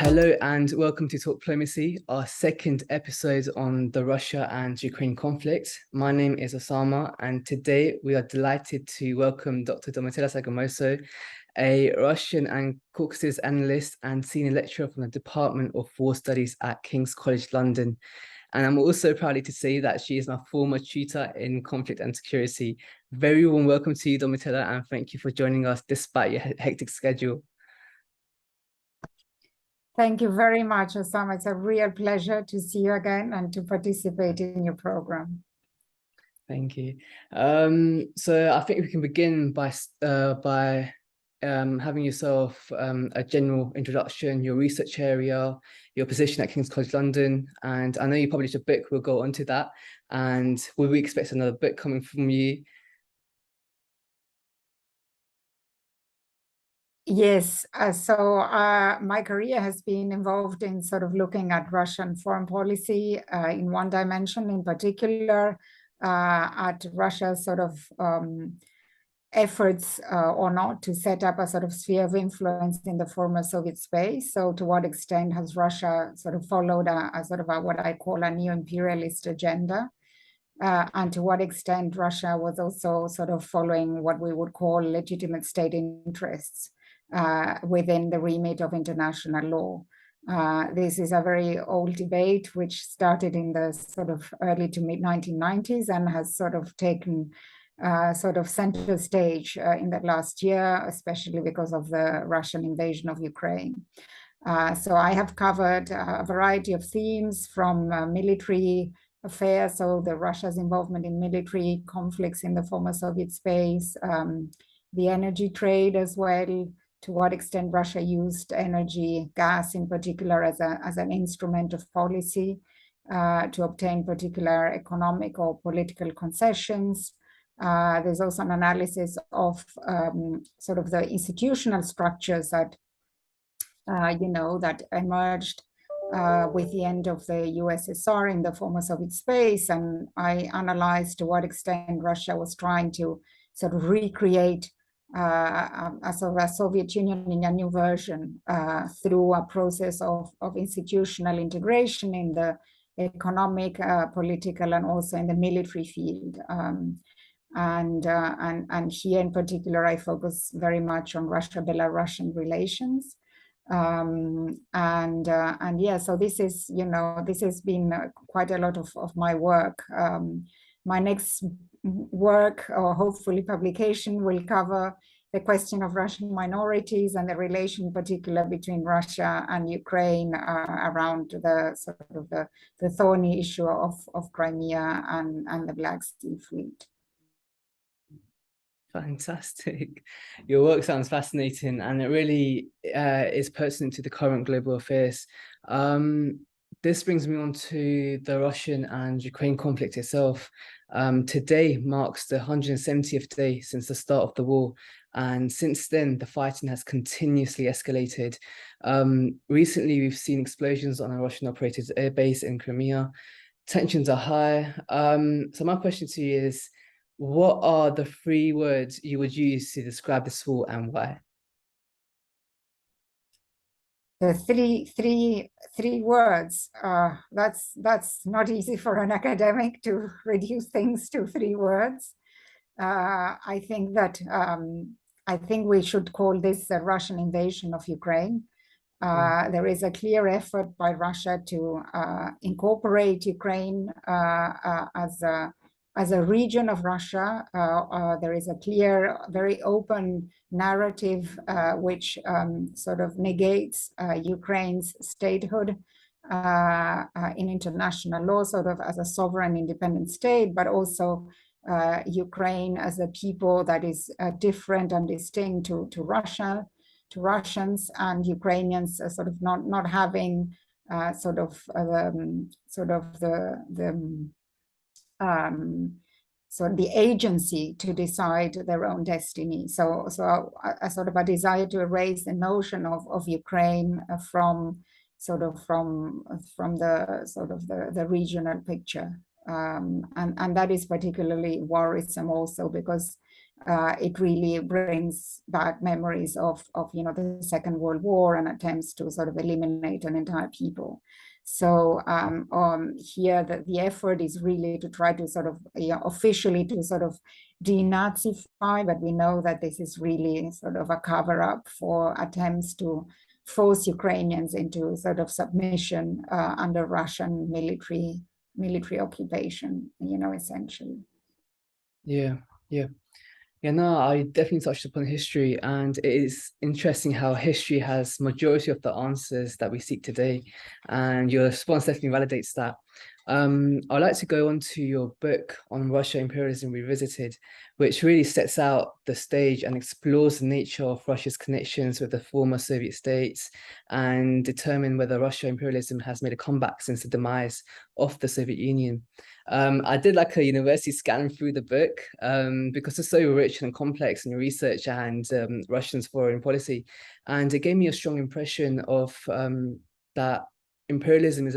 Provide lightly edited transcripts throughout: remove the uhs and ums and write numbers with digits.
Hello and welcome to Talkplomacy, our second episode on the Russia and Ukraine conflict. My name is Osama, and today we are delighted to welcome Dr. Domitilla Sagramoso, a Russian and Caucasus analyst and senior lecturer from the Department of War Studies at King's College London. And I'm also proud to say that she is my former tutor in conflict and security. Very warm welcome to you, Domitilla, and thank you for joining us despite your hectic schedule. Thank you very much, Osama. It's a real pleasure to see you again and to participate in your program. Thank you. So I think we can begin by having yourself a general introduction, your research area, your position at King's College London, and I know you published a book. We'll go on to that. And will we expect another book coming from you? Yes, my career has been involved in sort of looking at Russian foreign policy in one dimension, in particular at Russia's sort of efforts or not to set up a sort of sphere of influence in the former Soviet space. So to what extent has Russia sort of followed a sort of what I call a neo-imperialist agenda? And to what extent Russia was also sort of following what we would call legitimate state interests within the remit of international law. This is a very old debate which started in the sort of early to mid 1990s and has sort of taken sort of center stage in the last year, especially because of the Russian invasion of Ukraine. So I have covered a variety of themes from military affairs, so the Russia's involvement in military conflicts in the former Soviet space, the energy trade as well, to what extent Russia used energy, gas in particular, as an instrument of policy to obtain particular economic or political concessions. There's also an analysis of sort of the institutional structures that, that emerged with the end of the USSR in the former Soviet space. And I analyzed to what extent Russia was trying to sort of recreate a sort of a Soviet Union in a new version through a process of institutional integration in the economic, political, and also in the military field. And here in particular, I focus very much on Russia-Belarusian relations. And yeah, so this is, this has been quite a lot of my work. My next work, or hopefully publication, will cover the question of Russian minorities and the relation in particular between Russia and Ukraine around the sort of the thorny issue of Crimea and the Black Sea Fleet. Fantastic. Your work sounds fascinating, and it really is pertinent to the current global affairs. This brings me on to the Russian and Ukraine conflict itself. Today marks the 170th day since the start of the war, and since then the fighting has continuously escalated. Recently we've seen explosions on a Russian operated airbase in Crimea. Tensions are high. So my question to you is, what are the 3 words you would use to describe this war and why? The three words, that's not easy for an academic to reduce things to 3 words. I think we should call this the Russian invasion of Ukraine. There is a clear effort by Russia to incorporate Ukraine as a region of Russia. There is a clear, very open narrative which sort of negates Ukraine's statehood in international law, sort of as a sovereign independent state, but also Ukraine as a people that is different and distinct to Russia, to Russians, and Ukrainians sort of not having so the agency to decide their own destiny. So a sort of a desire to erase the notion of Ukraine from the regional picture. And that is particularly worrisome also because it really brings back memories of the Second World War and attempts to sort of eliminate an entire people. So here the effort is really to try to sort of officially to sort of denazify, but we know that this is really sort of a cover-up for attempts to force Ukrainians into sort of submission under Russian military occupation, essentially. Yeah, yeah. Yeah, no, I definitely touched upon history, and it is interesting how history has majority of the answers that we seek today, and your response definitely validates that. I'd like to go on to your book on Russia Imperialism Revisited, which really sets out the stage and explores the nature of Russia's connections with the former Soviet states and determine whether Russia imperialism has made a comeback since the demise of the Soviet Union. I did like a university scan through the book because it's so rich and complex in research and Russia's foreign policy. And it gave me a strong impression of that imperialism is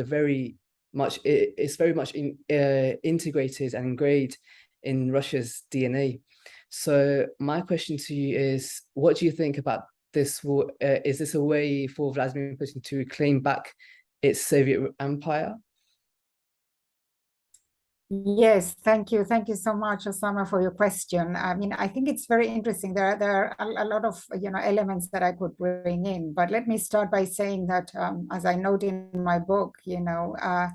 it's very much integrated and ingrained in Russia's DNA. So my question to you is, what do you think about this? Is this a way for Vladimir Putin to claim back its Soviet empire? Yes, thank you. Thank you so much, Osama, for your question. I mean, I think it's very interesting. There are a lot of elements that I could bring in, but let me start by saying that, as I note in my book, the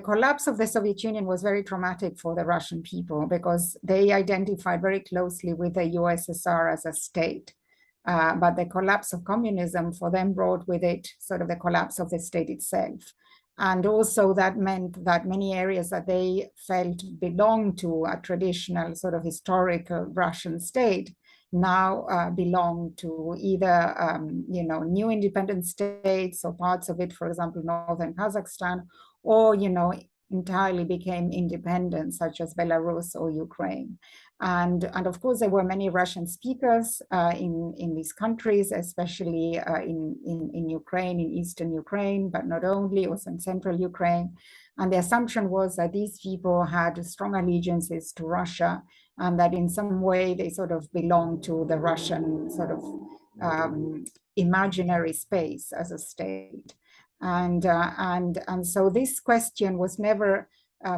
collapse of the Soviet Union was very traumatic for the Russian people because they identified very closely with the USSR as a state. But the collapse of communism for them brought with it sort of the collapse of the state itself. And also that meant that many areas that they felt belonged to a traditional sort of historical Russian state now belong to either new independent states or parts of it, for example, northern Kazakhstan, or entirely became independent, such as Belarus or Ukraine. And of course, there were many Russian speakers in these countries, especially in Ukraine, in eastern Ukraine, but not only, also in central Ukraine. And the assumption was that these people had strong allegiances to Russia and that in some way they sort of belong to the Russian sort of imaginary space as a state. And so this question was never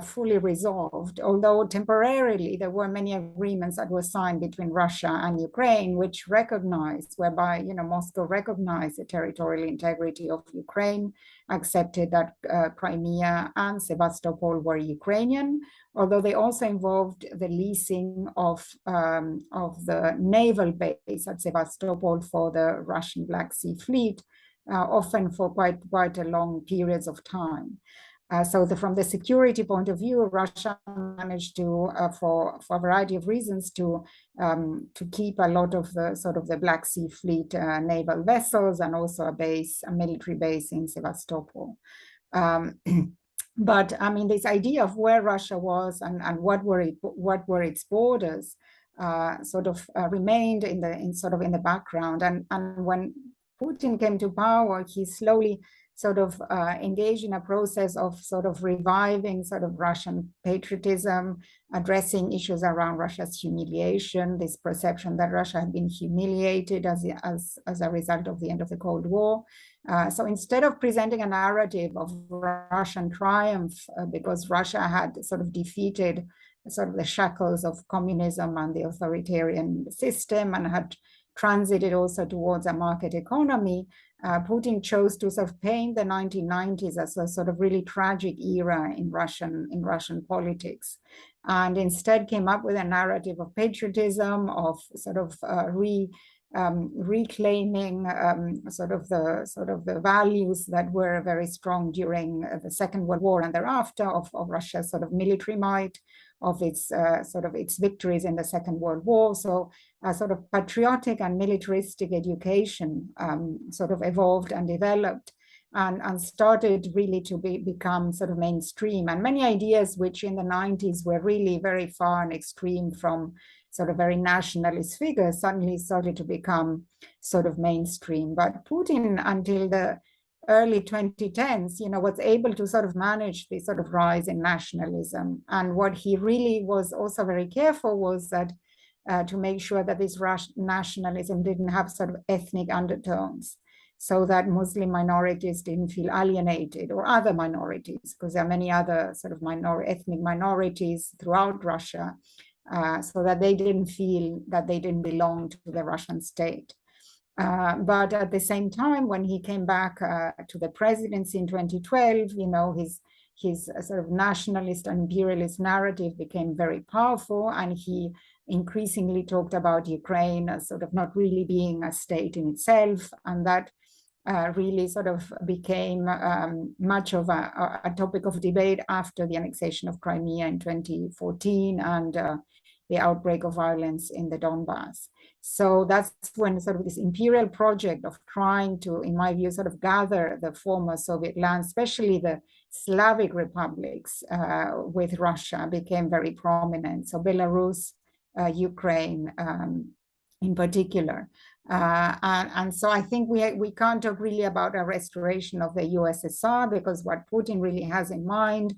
fully resolved, although temporarily there were many agreements that were signed between Russia and Ukraine, which recognized, whereby Moscow recognized the territorial integrity of Ukraine, accepted that Crimea and Sevastopol were Ukrainian, although they also involved the leasing of the naval base at Sevastopol for the Russian Black Sea Fleet, often for quite a long periods of time. So from the security point of view, Russia managed to, for a variety of reasons, to keep a lot of the sort of the Black Sea Fleet naval vessels and also a military base in Sevastopol. But I mean, this idea of where Russia was and what were its borders sort of remained in the background. And when Putin came to power, he slowly sort of engaged in a process of sort of reviving sort of Russian patriotism, addressing issues around Russia's humiliation, this perception that Russia had been humiliated as a result of the end of the Cold War. So instead of presenting a narrative of Russian triumph because Russia had sort of defeated sort of the shackles of communism and the authoritarian system and had transited also towards a market economy, Putin chose to sort of paint the 1990s as a sort of really tragic era in Russian politics, and instead came up with a narrative of patriotism, of sort of reclaiming sort of the values that were very strong during the Second World War and thereafter, of Russia's sort of military might, of its sort of its victories in the Second World War. So a sort of patriotic and militaristic education sort of evolved and developed and started really to become sort of mainstream. And many ideas which in the 90s were really very far and extreme from sort of very nationalist figures suddenly started to become sort of mainstream. But Putin, until the early 2010s, was able to sort of manage this sort of rise in nationalism. And what he really was also very careful was that to make sure that this nationalism didn't have sort of ethnic undertones, so that Muslim minorities didn't feel alienated, or other minorities, because there are many other sort of ethnic minorities throughout Russia, so that they didn't feel that they didn't belong to the Russian state. But at the same time, when he came back to the presidency in 2012, his sort of nationalist and imperialist narrative became very powerful, and he increasingly talked about Ukraine as sort of not really being a state in itself, and that really sort of became much of a topic of debate after the annexation of Crimea in 2014 and the outbreak of violence in the Donbass. So that's when sort of this imperial project of trying to, in my view, sort of gather the former Soviet lands, especially the Slavic republics with Russia, became very prominent. So Belarus, Ukraine in particular. And so I think we can't talk really about a restoration of the USSR, because what Putin really has in mind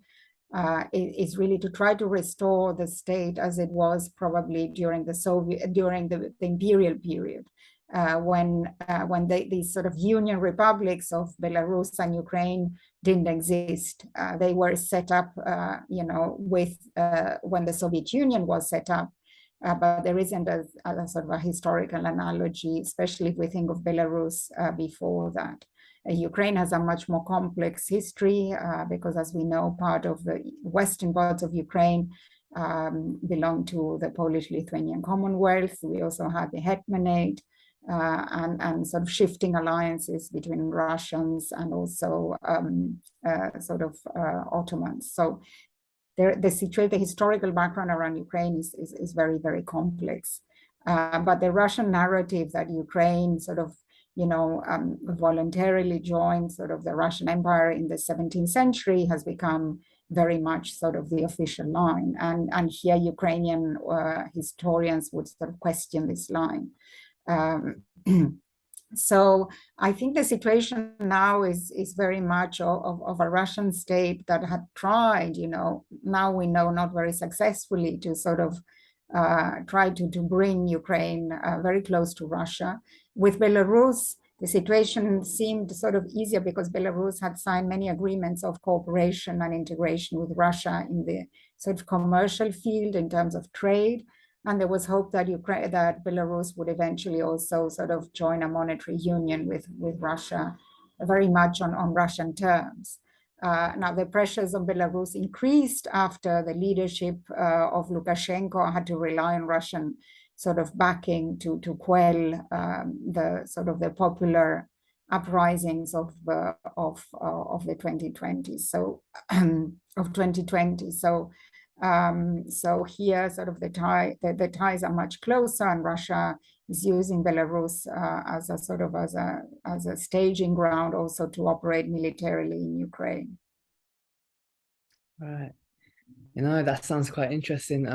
is really to try to restore the state as it was probably during the imperial period, when these sort of union republics of Belarus and Ukraine didn't exist. They were set up, with when the Soviet Union was set up. But there isn't a sort of a historical analogy, especially if we think of Belarus before that. Ukraine has a much more complex history because, as we know, part of the western parts of Ukraine belong to the Polish-Lithuanian Commonwealth. We also had the Hetmanate and sort of shifting alliances between Russians and also Ottomans. So the historical background around Ukraine is very, very complex. But the Russian narrative that Ukraine sort of, voluntarily joined sort of the Russian Empire in the 17th century has become very much sort of the official line. And here Ukrainian historians would sort of question this line. So I think the situation now is very much of a Russian state that had tried, now we know not very successfully, to sort of try to bring Ukraine very close to Russia. With Belarus, the situation seemed sort of easier because Belarus had signed many agreements of cooperation and integration with Russia in the sort of commercial field in terms of trade. And there was hope that that Belarus would eventually also sort of join a monetary union with Russia, very much on Russian terms. Now, the pressures on Belarus increased after the leadership of Lukashenko had to rely on Russian sort of backing to quell the popular uprisings of the 2020s. So of 2020. So here, sort of the ties are much closer, and Russia is using Belarus as a staging ground also to operate militarily in Ukraine. Right. That sounds quite interesting.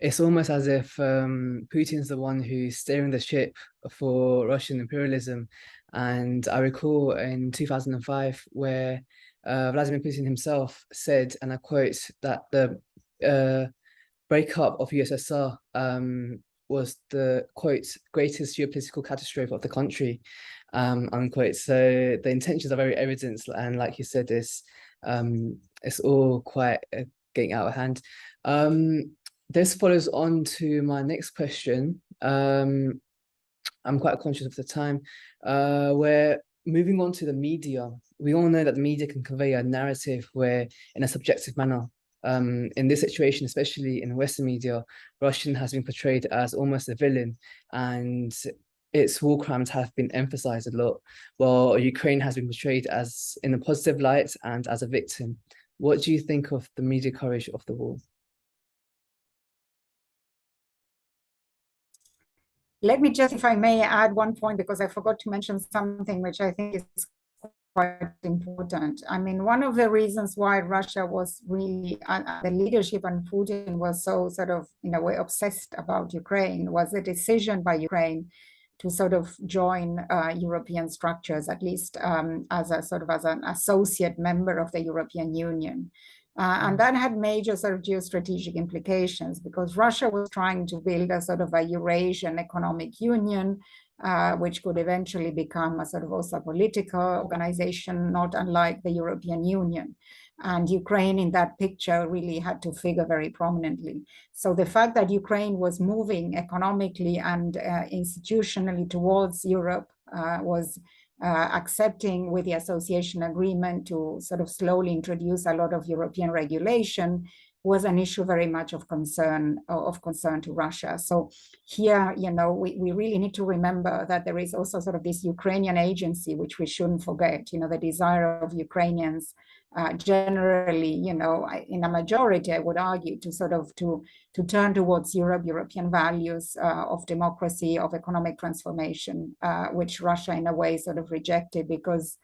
It's almost as if Putin's the one who's steering the ship for Russian imperialism. And I recall in 2005 where Vladimir Putin himself said, and I quote, that the breakup of USSR was the, quote, greatest geopolitical catastrophe of the country, unquote. So the intentions are very evident, and like you said, it's all quite getting out of hand. This follows on to my next question. I'm quite conscious of the time. We're moving on to the media. We all know that the media can convey a narrative where, in a subjective manner, in this situation, especially in Western media, Russia has been portrayed as almost a villain, and its war crimes have been emphasized a lot, while Ukraine has been portrayed as in a positive light and as a victim. What do you think of the media coverage of the war? Let me just, if I may, add one point, because I forgot to mention something which I think is quite important. I mean, one of the reasons why Russia was really, the leadership and Putin was so sort of, in a way, obsessed about Ukraine was the decision by Ukraine to sort of join European structures, at least as a sort of as an associate member of the European Union. And that had major sort of geostrategic implications, because Russia was trying to build a sort of a Eurasian economic union, which could eventually become a sort of also a political organization, not unlike the European Union. And Ukraine in that picture really had to figure very prominently. So the fact that Ukraine was moving economically and institutionally towards Europe was accepting with the association agreement to sort of slowly introduce a lot of European regulation was an issue very much of concern to Russia. So here, you know, we really need to remember that there is also sort of this Ukrainian agency, which we shouldn't forget, you know, the desire of Ukrainians generally, you know, in a majority, I would argue, to sort of to turn towards Europe, European values of democracy, of economic transformation, which Russia in a way sort of rejected because,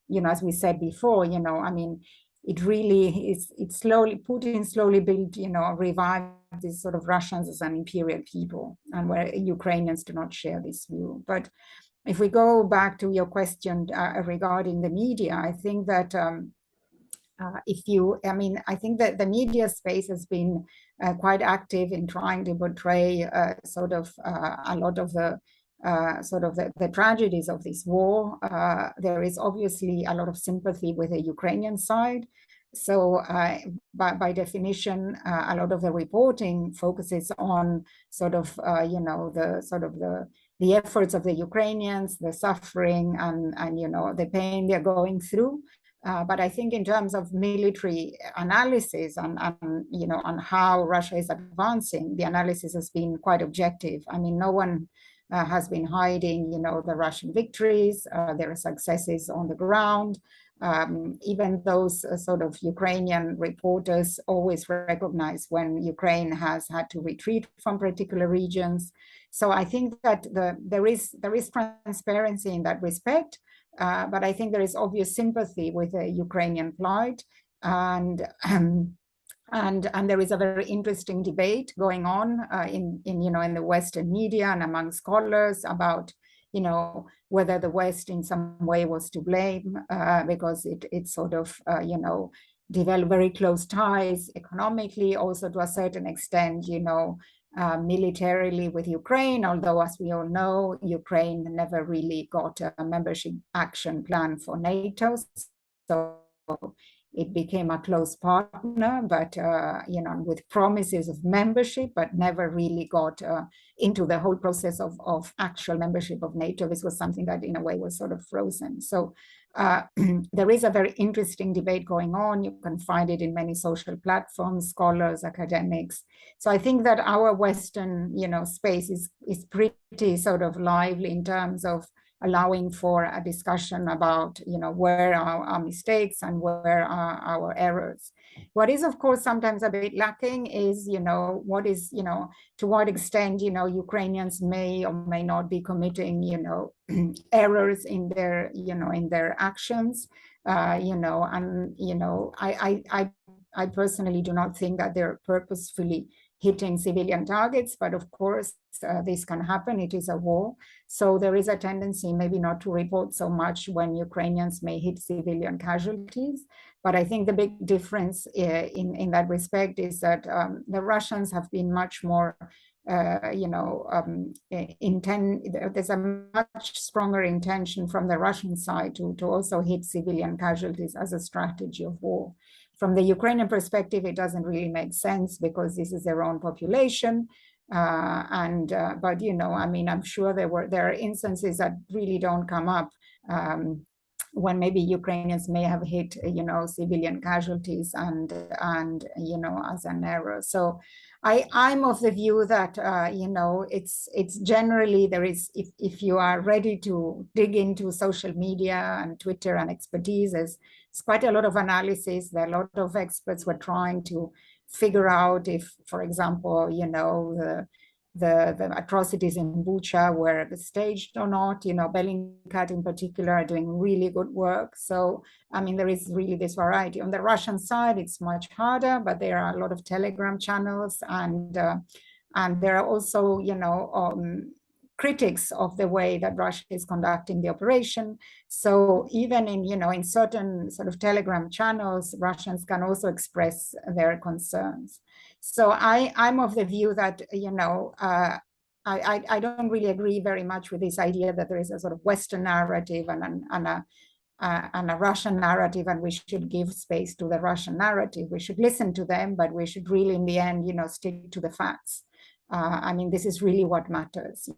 you know, as we said before, you know, I mean, it really is, Putin slowly built, you know, revived these sort of Russians as an imperial people, and where Ukrainians do not share this view. But if we go back to your question regarding the media, I think that I think that the media space has been quite active in trying to portray sort of a lot of the the tragedies of this war. There is obviously a lot of sympathy with the Ukrainian side. So by definition, a lot of the reporting focuses on sort of, you know, the efforts of the Ukrainians, the suffering and you know, the pain they're going through. But I think in terms of military analysis and you know, on how Russia is advancing, the analysis has been quite objective. I mean, no one has been hiding, you know, the Russian victories, their successes on the ground. Even those sort of Ukrainian reporters always recognize when Ukraine has had to retreat from particular regions. So I think that there is transparency in that respect, but I think there is obvious sympathy with the Ukrainian plight, and there is a very interesting debate going on in you know, in the Western media and among scholars about, you know, whether the West in some way was to blame because it sort of you know, developed very close ties economically, also to a certain extent, you know, militarily with Ukraine, although as we all know, Ukraine never really got a membership action plan for NATO. So it became a close partner, but you know, with promises of membership, but never really got into the whole process of actual membership of NATO. This was something that in a way was sort of frozen. So there is a very interesting debate going on. You can find it in many social platforms, scholars, academics. So I think that our Western, you know, space is pretty sort of lively in terms of allowing for a discussion about, you know, where are our mistakes and where are our errors. What is, of course, sometimes a bit lacking is, you know, what is, you know, to what extent, you know, Ukrainians may or may not be committing, you know, errors in their, you know, in their actions, you know, and, you know, I personally do not think that they're purposefully hitting civilian targets, but of course, this can happen. It is a war. So there is a tendency maybe not to report so much when Ukrainians may hit civilian casualties. But I think the big difference in that respect is that the Russians have been much more, you know, there's a much stronger intention from the Russian side to also hit civilian casualties as a strategy of war. From the Ukrainian perspective, it doesn't really make sense because this is their own population. But, you know, I mean, I'm sure there are instances that really don't come up when maybe Ukrainians may have hit, you know, civilian casualties and you know, as an error. So I'm of the view that, you know, it's generally there is, if you are ready to dig into social media and Twitter and expertise, there's quite a lot of analysis. There are a lot of experts who are trying to figure out if, for example, you know, the atrocities in Bucha were staged or not. You know, Bellingcat in particular are doing really good work. So, I mean, there is really this variety. On the Russian side, it's much harder, but there are a lot of Telegram channels, and there are also, you know, critics of the way that Russia is conducting the operation. So even in, in certain sort of Telegram channels, Russians can also express their concerns. So I'm of the view that, I don't really agree very much with this idea that there is a sort of Western narrative and a Russian narrative, and we should give space to the Russian narrative. We should listen to them, but we should really, in the end, stick to the facts. I mean, this is really what matters.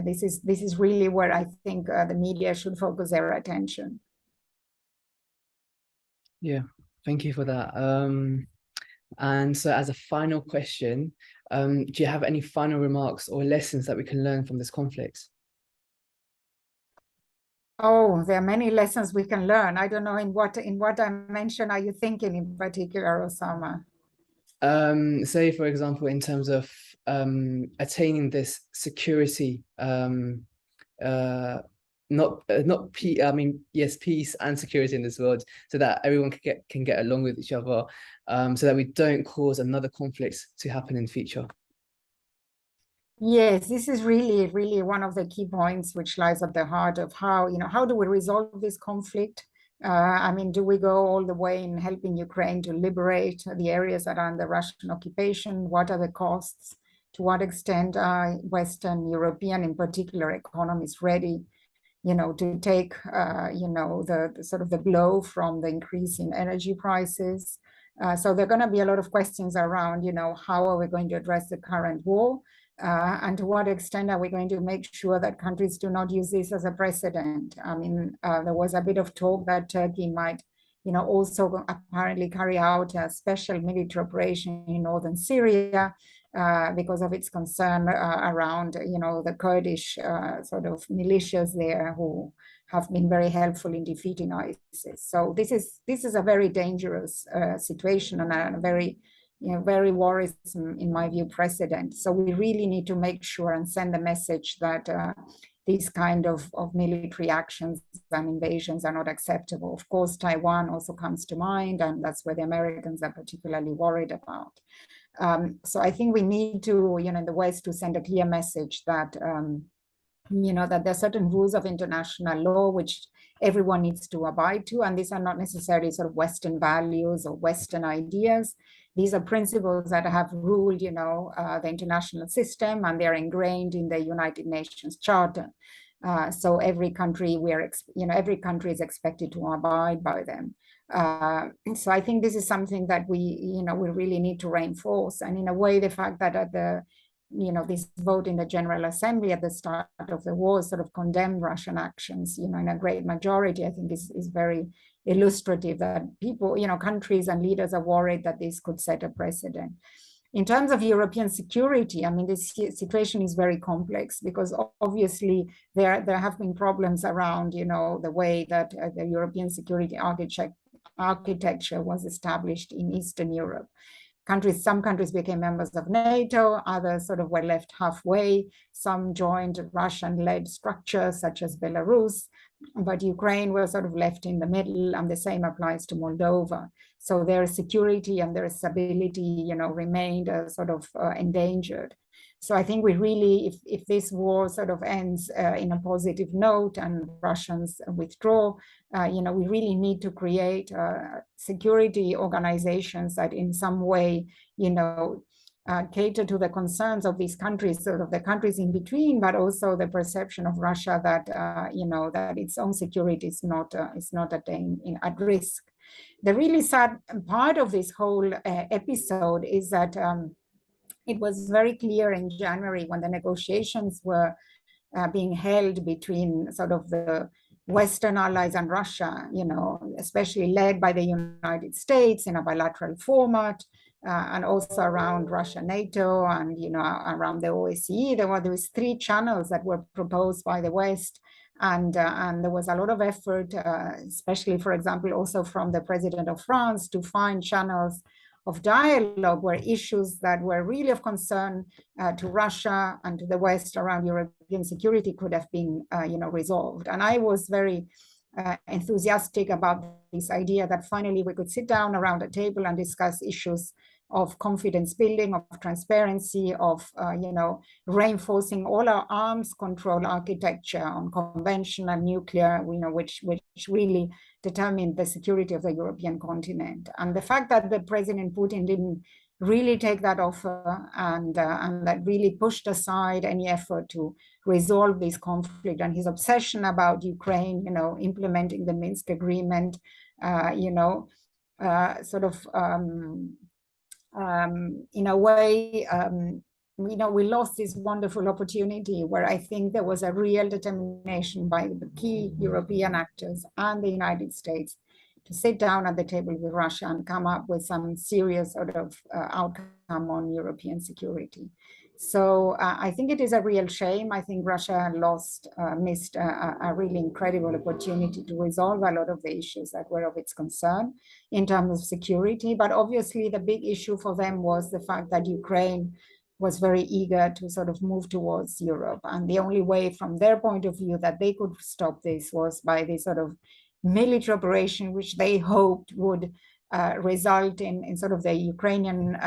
This is really where I think the media should focus their attention. Yeah, thank you for that. And so, as a final question, do you have any final remarks or lessons that we can learn from this conflict? Oh, there are many lessons we can learn. I don't know in what dimension are you thinking in particular, Osama? Say, for example, in terms of attaining this security, yes, peace and security in this world, so that everyone can get along with each other, so that we don't cause another conflict to happen in future. Yes, this is really, really one of the key points which lies at the heart of how do we resolve this conflict? I mean, do we go all the way in helping Ukraine to liberate the areas that are under Russian occupation? What are the costs? To what extent are Western European, in particular, economies ready, to take, the sort of the blow from the increase in energy prices? So there are going to be a lot of questions around, how are we going to address the current war? And to what extent are we going to make sure that countries do not use this as a precedent? I mean, there was a bit of talk that Turkey might, also apparently carry out a special military operation in northern Syria because of its concern around, the Kurdish sort of militias there who have been very helpful in defeating ISIS. So this is a very dangerous situation and a very very worrisome, in my view, precedent. So we really need to make sure and send the message that these kind of military actions and invasions are not acceptable. Of course, Taiwan also comes to mind, and that's where the Americans are particularly worried about. So I think we need to, in the West, to send a clear message that, that there are certain rules of international law which everyone needs to abide to, and these are not necessarily sort of Western values or Western ideas. These are principles that have ruled, the international system, and they're ingrained in the United Nations Charter. So every country every country is expected to abide by them. So I think this is something that we really need to reinforce. And in a way, the fact that at the this vote in the General Assembly at the start of the war sort of condemned Russian actions, in a great majority, I think is very illustrative that people, countries and leaders are worried that this could set a precedent. In terms of European security, I mean, this situation is very complex because obviously there have been problems around, the way that the European security architecture was established in Eastern Europe. Some countries became members of NATO, others sort of were left halfway. Some joined Russian-led structures such as Belarus, but Ukraine was sort of left in the middle, and the same applies to Moldova. So their security and their stability, remained sort of endangered. So I think we really, if this war sort of ends in a positive note and Russians withdraw, we really need to create security organizations that in some way, cater to the concerns of these countries, sort of the countries in between, but also the perception of Russia that, that its own security is not at risk. The really sad part of this whole episode is that it was very clear in January when the negotiations were being held between sort of the Western allies and Russia, especially led by the United States in a bilateral format, and also around Russia, NATO, and around the OSCE. There were these three channels that were proposed by the West, and there was a lot of effort, especially, for example, also from the President of France, to find channels of dialogue where issues that were really of concern to Russia and to the West around European security could have been, resolved. And I was very enthusiastic about this idea that finally we could sit down around a table and discuss issues of confidence building, of transparency, of reinforcing all our arms control architecture on conventional nuclear, which really determined the security of the European continent. And the fact that the President Putin didn't really take that offer and that really pushed aside any effort to resolve this conflict, and his obsession about Ukraine, implementing the Minsk agreement, in a way, we lost this wonderful opportunity where I think there was a real determination by the key European actors and the United States to sit down at the table with Russia and come up with some serious sort of outcome on European security. So I think it is a real shame. I think Russia missed a really incredible opportunity to resolve a lot of the issues that were of its concern in terms of security. But obviously the big issue for them was the fact that Ukraine was very eager to sort of move towards Europe. And the only way from their point of view that they could stop this was by this sort of military operation, which they hoped would result in sort of the Ukrainian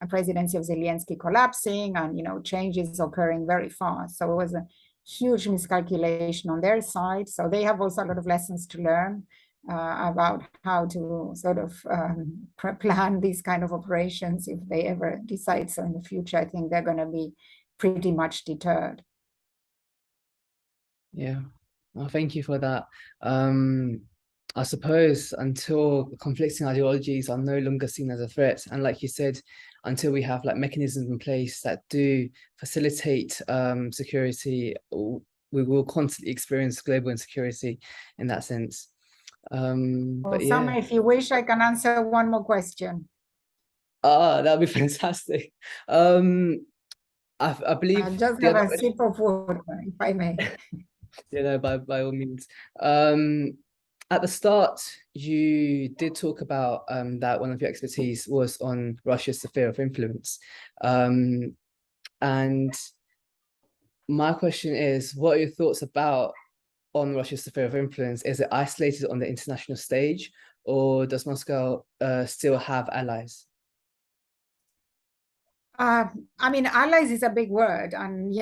presidency of Zelensky collapsing and changes occurring very fast. So it was a huge miscalculation on their side. So they have also a lot of lessons to learn about how to sort of plan these kind of operations if they ever decide so in the future. I think they're going to be pretty much deterred. Yeah, well, thank you for that. I suppose until conflicting ideologies are no longer seen as a threat, and like you said, until we have like mechanisms in place that do facilitate security, we will constantly experience global insecurity in that sense. But Osama, if you wish, I can answer one more question. That'd be fantastic. I believe I'll just have a sip of water, if I may. By all means. At the start, you did talk about that one of your expertise was on Russia's sphere of influence. And my question is, what are your thoughts on Russia's sphere of influence? Is it isolated on the international stage, or does Moscow still have allies? I mean, allies is a big word, and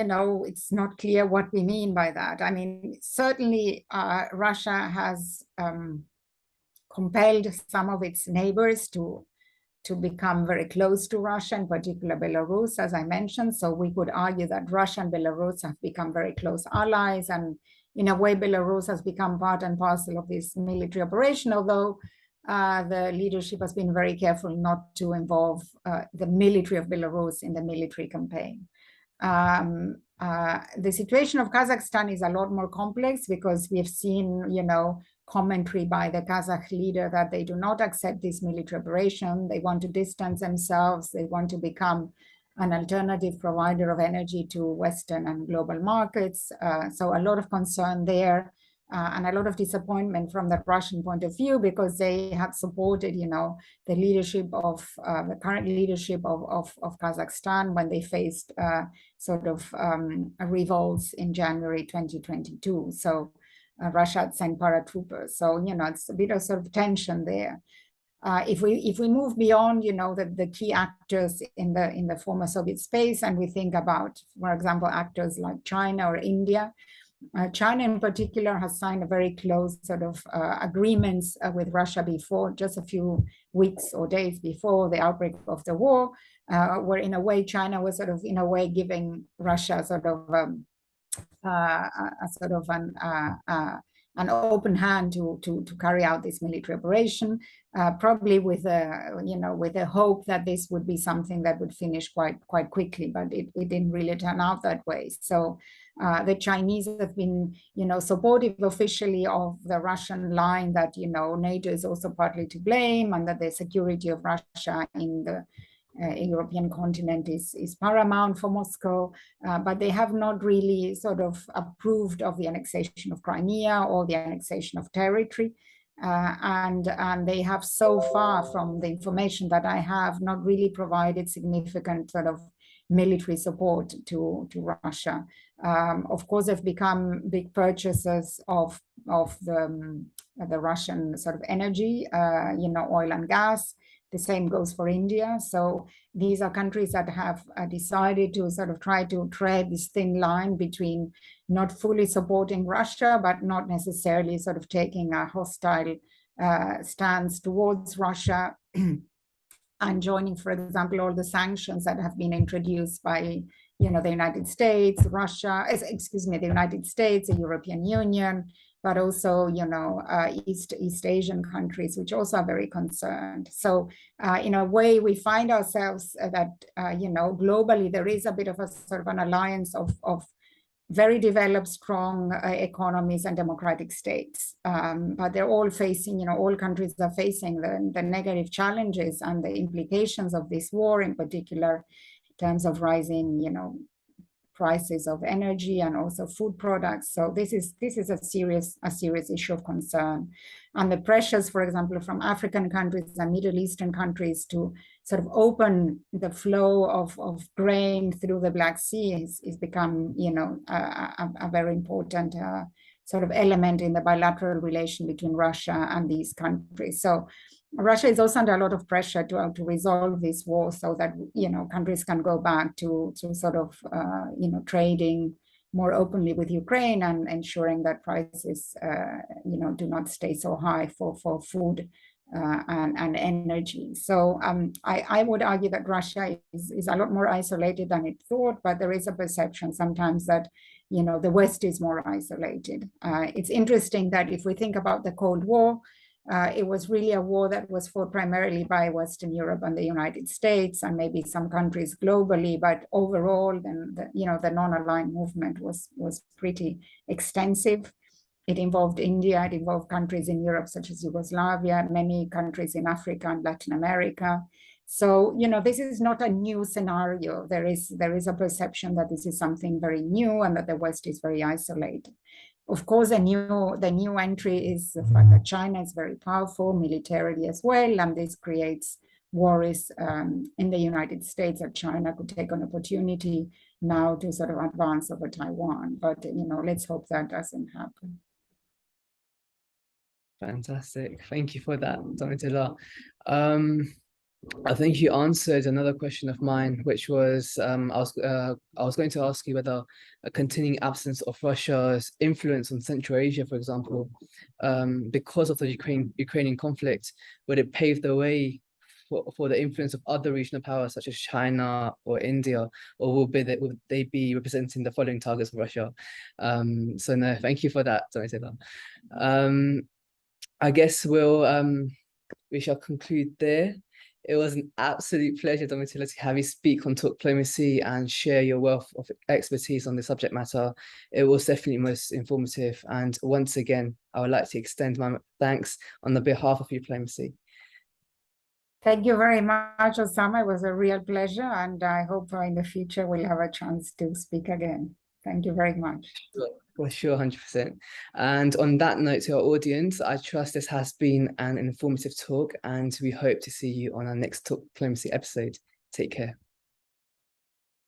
it's not clear what we mean by that. I mean, certainly Russia has compelled some of its neighbors to become very close to Russia, in particular Belarus, as I mentioned. So we could argue that Russia and Belarus have become very close allies, and in a way Belarus has become part and parcel of this military operation, although the leadership has been very careful not to involve the military of Belarus in the military campaign. The situation of Kazakhstan is a lot more complex because we have seen, commentary by the Kazakh leader that they do not accept this military operation. They want to distance themselves. They want to become an alternative provider of energy to Western and global markets. So a lot of concern there. And a lot of disappointment from the Russian point of view, because they had supported, the leadership of the current leadership of Kazakhstan when they faced revolts in January 2022. So Russia had sent paratroopers. So it's a bit of sort of tension there. If we move beyond, the key actors in the former Soviet space, and we think about, for example, actors like China or India. China in particular has signed a very close sort of agreements with Russia before, just a few weeks or days before the outbreak of the war, where in a way China was sort of in a way giving Russia an open hand to carry out this military operation, probably with a hope that this would be something that would finish quite quickly, but it didn't really turn out that way. So the Chinese have been, supportive officially of the Russian line that, NATO is also partly to blame, and that the security of Russia in the European continent is paramount for Moscow, but they have not really sort of approved of the annexation of Crimea or the annexation of territory. And they have so far, from the information that I have, not really provided significant sort of military support to Russia. Of course, they've become big purchasers of the Russian sort of energy, oil and gas. The same goes for India. So these are countries that have decided to sort of try to tread this thin line between not fully supporting Russia, but not necessarily sort of taking a hostile stance towards Russia and joining, for example, all the sanctions that have been introduced by, the United States, Russia, excuse me, the United States, the European Union, but also, East Asian countries, which also are very concerned. So in a way, we find ourselves that, globally, there is a bit of a sort of an alliance of very developed, strong economies and democratic states. But they're all facing, all countries are facing the negative challenges and the implications of this war, in particular, in terms of rising, prices of energy and also food products. So this is a serious issue of concern. And the pressures, for example, from African countries and Middle Eastern countries to sort of open the flow of grain through the Black Sea is become, a very important sort of element in the bilateral relation between Russia and these countries. So Russia is also under a lot of pressure to resolve this war so that, countries can go back to sort of, trading more openly with Ukraine and ensuring that prices, do not stay so high for food and energy. So I would argue that Russia is a lot more isolated than it thought, but there is a perception sometimes that, the West is more isolated. It's interesting that if we think about the Cold War, it was really a war that was fought primarily by Western Europe and the United States and maybe some countries globally, but overall, then the non-aligned movement was pretty extensive. It involved India, it involved countries in Europe such as Yugoslavia, many countries in Africa and Latin America. So, this is not a new scenario. There is a perception that this is something very new and that the West is very isolated. Of course, the new entry is the fact that China is very powerful militarily as well, and this creates worries in the United States that China could take an opportunity now to sort of advance over Taiwan. But let's hope that doesn't happen. Fantastic. Thank you for that, Domitilla. I think you answered another question of mine, which was I was going to ask you whether a continuing absence of Russia's influence on Central Asia, for example, because of the Ukrainian conflict, would it pave the way for the influence of other regional powers such as China or India, or will they be representing the following targets of Russia? So no, thank you for that, Domitilla. I guess we shall conclude there. It was an absolute pleasure, Domitilla, to have you speak on Talkplomacy and share your wealth of expertise on the subject matter. It was definitely most informative. And once again, I would like to extend my thanks on the behalf of Youthplomacy. Thank you very much, Osama. It was a real pleasure. And I hope in the future we'll have a chance to speak again. Thank you very much. For sure, 100%. And on that note, to our audience, I trust this has been an informative talk, and we hope to see you on our next Talkplomacy episode. Take care.